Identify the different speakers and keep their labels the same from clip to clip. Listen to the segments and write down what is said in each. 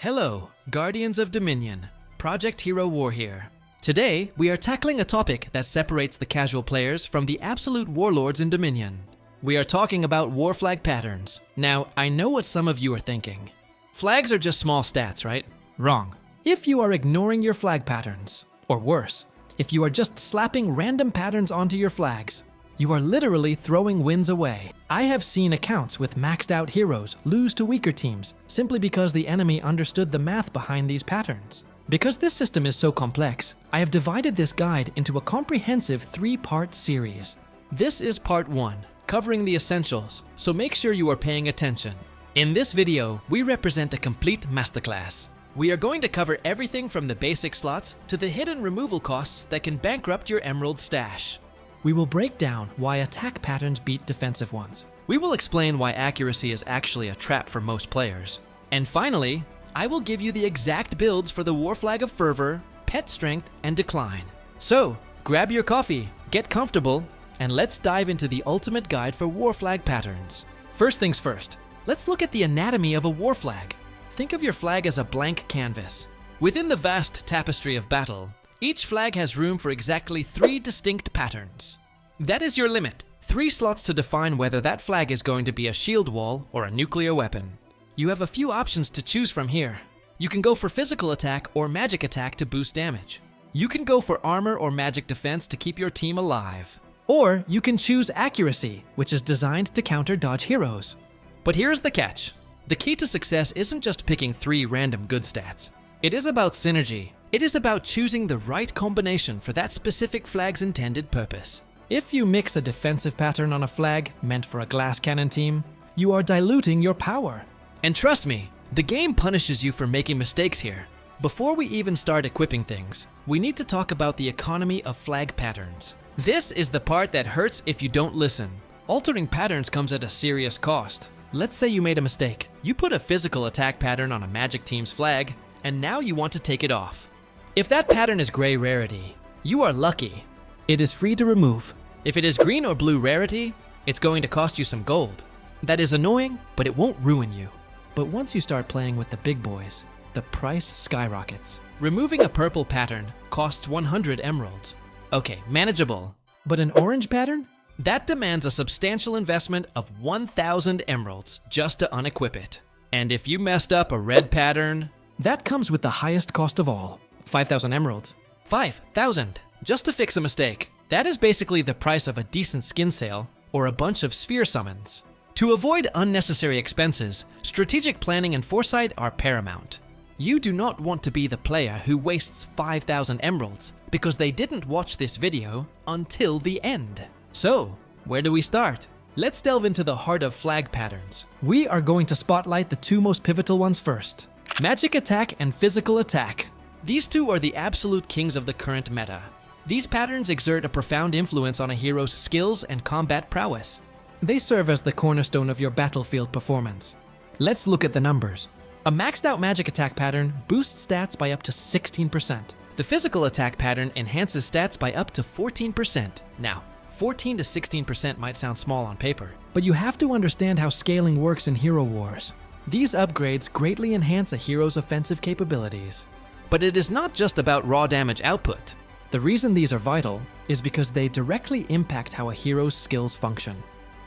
Speaker 1: Hello, Guardians of Dominion. Project Hero War here. Today, we are tackling a topic that separates the casual players from the absolute warlords in Dominion. We are talking about war flag patterns. Now, I know what some of you are thinking. Flags are just small stats, right? Wrong. If you are ignoring your flag patterns, or worse, if you are just slapping random patterns onto your flags, you are literally throwing wins away. I have seen accounts with maxed out heroes lose to weaker teams simply because the enemy understood the math behind these patterns. Because this system is so complex, I have divided this guide into a comprehensive 3-part series. This is part 1, covering the essentials, so make sure you are paying attention. In this video, we represent a complete masterclass. We are going to cover everything from the basic slots to the hidden removal costs that can bankrupt your emerald stash. We will break down why attack patterns beat defensive ones. We will explain why accuracy is actually a trap for most players. And finally, I will give you the exact builds for the War Flag of Fervor, Pet Strength, and Decline. So, grab your coffee, get comfortable, and let's dive into the ultimate guide for War Flag patterns. First things first, let's look at the anatomy of a War Flag. Think of your flag as a blank canvas. Within the vast tapestry of battle, each flag has room for exactly 3 distinct patterns. That is your limit. 3 slots to define whether that flag is going to be a shield wall or a nuclear weapon. You have a few options to choose from here. You can go for physical attack or magic attack to boost damage. You can go for armor or magic defense to keep your team alive. Or you can choose accuracy, which is designed to counter dodge heroes. But here's the catch. The key to success isn't just picking 3 random good stats. It is about synergy. It is about choosing the right combination for that specific flag's intended purpose. If you mix a defensive pattern on a flag meant for a glass cannon team, you are diluting your power. And trust me, the game punishes you for making mistakes here. Before we even start equipping things, we need to talk about the economy of flag patterns. This is the part that hurts if you don't listen. Altering patterns comes at a serious cost. Let's say you made a mistake. You put a physical attack pattern on a magic team's flag, and now you want to take it off. If that pattern is gray rarity, you are lucky. It is free to remove. If it is green or blue rarity, it's going to cost you some gold. That is annoying, but it won't ruin you. But once you start playing with the big boys, the price skyrockets. Removing a purple pattern costs 100 emeralds. Okay, manageable. But an orange pattern? That demands a substantial investment of 1,000 emeralds just to unequip it. And if you messed up a red pattern, that comes with the highest cost of all. 5,000 emeralds. 5,000 just to fix a mistake. That is basically the price of a decent skin sale or a bunch of sphere summons. To avoid unnecessary expenses, strategic planning and foresight are paramount. You do not want to be the player who wastes 5,000 emeralds because they didn't watch this video until the end. So, where do we start? Let's delve into the heart of flag patterns. We are going to spotlight the 2 most pivotal ones first. Magic attack and physical attack. These 2 are the absolute kings of the current meta. These patterns exert a profound influence on a hero's skills and combat prowess. They serve as the cornerstone of your battlefield performance. Let's look at the numbers. A maxed out magic attack pattern boosts stats by up to 16%. The physical attack pattern enhances stats by up to 14%. Now, 14 to 16% might sound small on paper, but you have to understand how scaling works in Hero Wars. These upgrades greatly enhance a hero's offensive capabilities. But it is not just about raw damage output. The reason these are vital is because they directly impact how a hero's skills function.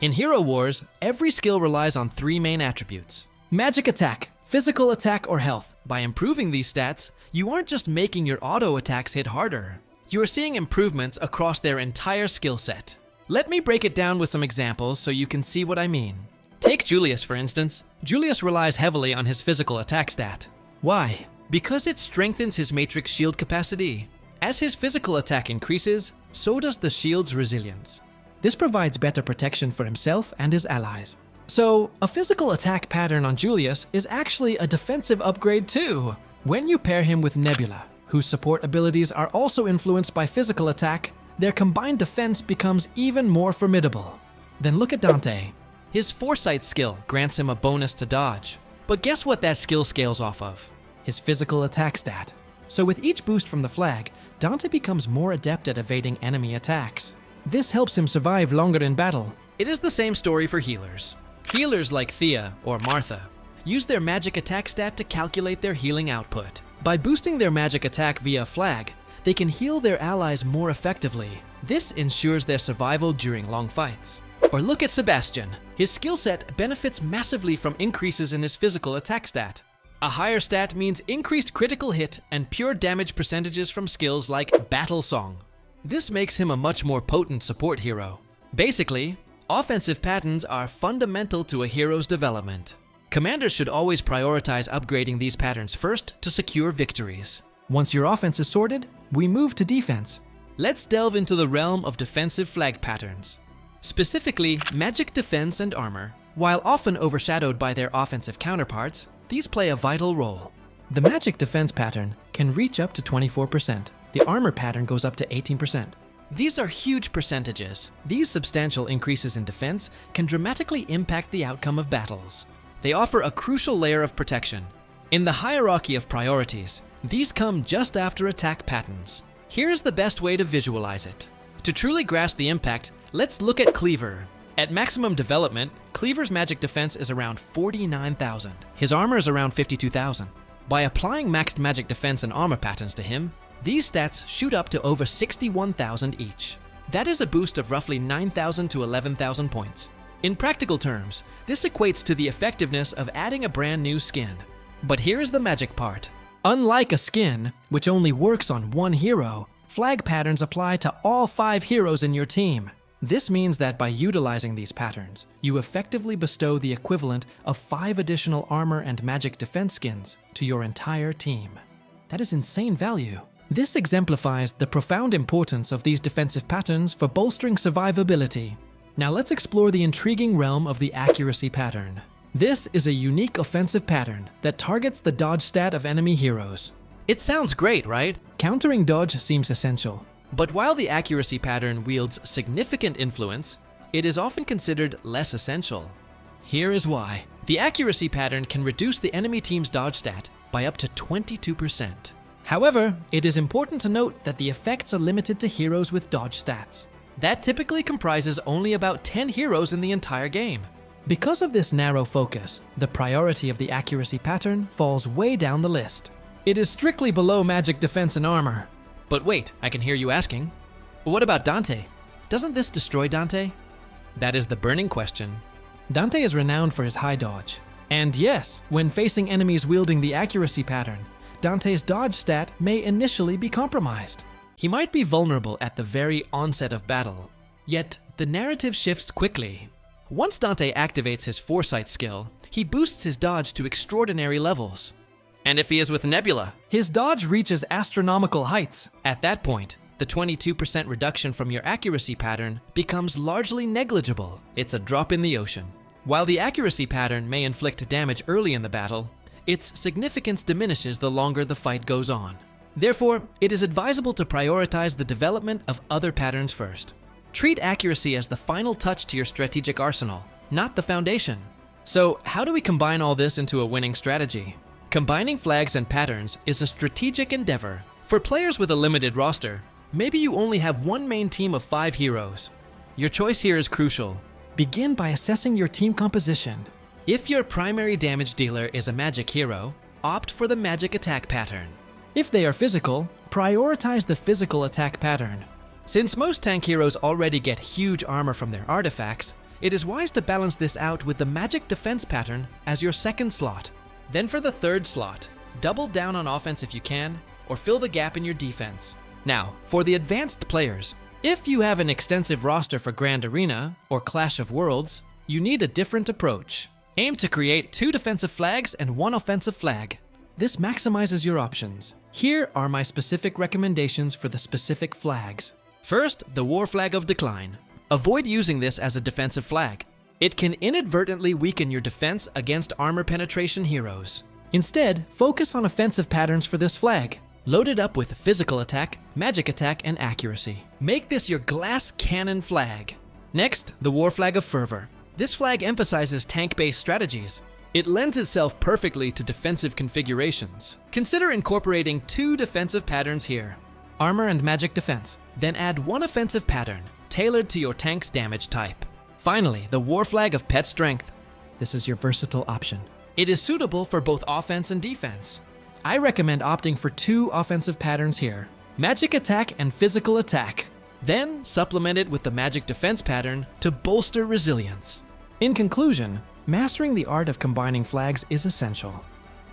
Speaker 1: In Hero Wars, every skill relies on 3 main attributes. Magic attack, physical attack, or health. By improving these stats, you aren't just making your auto attacks hit harder. You are seeing improvements across their entire skill set. Let me break it down with some examples so you can see what I mean. Take Julius, for instance. Julius relies heavily on his physical attack stat. Why? Because it strengthens his matrix shield capacity. As his physical attack increases, so does the shield's resilience. This provides better protection for himself and his allies. So, a physical attack pattern on Julius is actually a defensive upgrade too, when you pair him with Nebula, whose support abilities are also influenced by physical attack. Their combined defense becomes even more formidable. Then look at Dante. His foresight skill grants him a bonus to dodge. But guess what that skill scales off of? His physical attack stat. So with each boost from the flag, Dante becomes more adept at evading enemy attacks. This helps him survive longer in battle. It is the same story for healers. Healers like Thea or Martha. use their magic attack stat to calculate their healing output. By boosting their magic attack via flag, they can heal their allies more effectively. This ensures their survival during long fights. Or look at Sebastian. His skill set benefits massively from increases in his physical attack stat. A higher stat means increased critical hit and pure damage percentages from skills like Battle Song. This makes him a much more potent support hero. Basically, offensive patterns are fundamental to a hero's development. Commanders should always prioritize upgrading these patterns first to secure victories. Once your offense is sorted, we move to defense. Let's delve into the realm of defensive flag patterns. Specifically, magic defense and armor. While often overshadowed by their offensive counterparts, these play a vital role. The magic defense pattern can reach up to 24%. The armor pattern goes up to 18%. These are huge percentages. These substantial increases in defense can dramatically impact the outcome of battles. They offer a crucial layer of protection. In the hierarchy of priorities, these come just after attack patterns. Here's the best way to visualize it. To truly grasp the impact, let's look at Cleaver. At maximum development, Cleaver's magic defense is around 49,000. His armor is around 52,000. By applying maxed magic defense and armor patterns to him, these stats shoot up to over 61,000 each. That is a boost of roughly 9,000 to 11,000 points. In practical terms, this equates to the effectiveness of adding a brand new skin. But here's the magic part. Unlike a skin, which only works on one hero, flag patterns apply to all 5 heroes in your team. This means that by utilizing these patterns, you effectively bestow the equivalent of 5 additional armor and magic defense skins to your entire team. That is insane value. This exemplifies the profound importance of these defensive patterns for bolstering survivability. Now let's explore the intriguing realm of the accuracy pattern. This is a unique offensive pattern that targets the dodge stat of enemy heroes. It sounds great, right? Countering dodge seems essential. But while the accuracy pattern wields significant influence, it is often considered less essential. Here is why. The accuracy pattern can reduce the enemy team's dodge stat by up to 22%. However, it is important to note that the effects are limited to heroes with dodge stats. That typically comprises only about 10 heroes in the entire game. Because of this narrow focus, the priority of the accuracy pattern falls way down the list. It is strictly below magic defense and armor. But wait, I can hear you asking, what about Dante? Doesn't this destroy Dante? That is the burning question. Dante is renowned for his high dodge. And yes, when facing enemies wielding the accuracy pattern, Dante's dodge stat may initially be compromised. He might be vulnerable at the very onset of battle. Yet, the narrative shifts quickly. Once Dante activates his Foresight skill, he boosts his dodge to extraordinary levels. And if he is with Nebula, his dodge reaches astronomical heights. At that point, the 22% reduction from your accuracy pattern becomes largely negligible. It's a drop in the ocean. While the accuracy pattern may inflict damage early in the battle, its significance diminishes the longer the fight goes on. Therefore, it is advisable to prioritize the development of other patterns first. Treat accuracy as the final touch to your strategic arsenal, not the foundation. So, how do we combine all this into a winning strategy? Combining flags and patterns is a strategic endeavor. For players with a limited roster, maybe you only have one main team of 5 heroes. Your choice here is crucial. Begin by assessing your team composition. If your primary damage dealer is a magic hero, opt for the magic attack pattern. If they are physical, prioritize the physical attack pattern. Since most tank heroes already get huge armor from their artifacts, it is wise to balance this out with the magic defense pattern as your second slot. Then for the third slot, double down on offense if you can, or fill the gap in your defense. Now, for the advanced players, if you have an extensive roster for Grand Arena or Clash of Worlds, you need a different approach. Aim to create 2 defensive flags and 1 offensive flag. This maximizes your options. Here are my specific recommendations for the specific flags. First, the War Flag of Decline. Avoid using this as a defensive flag. It can inadvertently weaken your defense against armor penetration heroes. Instead, focus on offensive patterns for this flag. Load it up with physical attack, magic attack, and accuracy. Make this your glass cannon flag. Next, the War Flag of Fervor. This flag emphasizes tank-based strategies. It lends itself perfectly to defensive configurations. Consider incorporating 2 defensive patterns here. Armor and magic defense. Then add 1 offensive pattern, tailored to your tank's damage type. Finally, the War Flag of Pet Strength. This is your versatile option. It is suitable for both offense and defense. I recommend opting for 2 offensive patterns here: Magic Attack and Physical Attack. Then supplement it with the Magic Defense pattern to bolster resilience. In conclusion, mastering the art of combining flags is essential.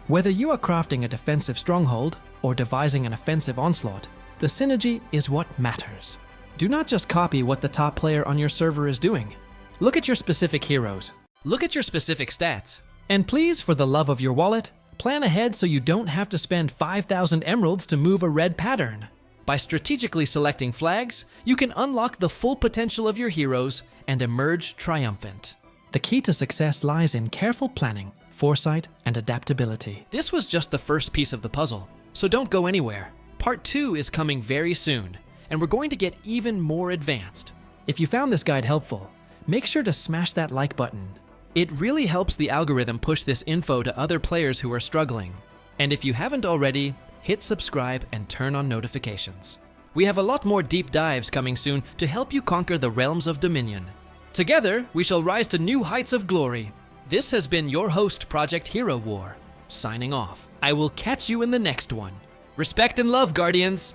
Speaker 1: Whether you are crafting a defensive stronghold or devising an offensive onslaught, the synergy is what matters. Do not just copy what the top player on your server is doing. Look at your specific heroes. Look at your specific stats. And please, for the love of your wallet, plan ahead so you don't have to spend 5,000 emeralds to move a red pattern. By strategically selecting flags, you can unlock the full potential of your heroes and emerge triumphant. The key to success lies in careful planning, foresight, and adaptability. This was just the first piece of the puzzle, so don't go anywhere. Part 2 is coming very soon, and we're going to get even more advanced. If you found this guide helpful, make sure to smash that like button. It really helps the algorithm push this info to other players who are struggling. And if you haven't already, hit subscribe and turn on notifications. We have a lot more deep dives coming soon to help you conquer the realms of Dominion. Together, we shall rise to new heights of glory. This has been your host, Project Hero War, signing off. I will catch you in the next one. Respect and love, Guardians!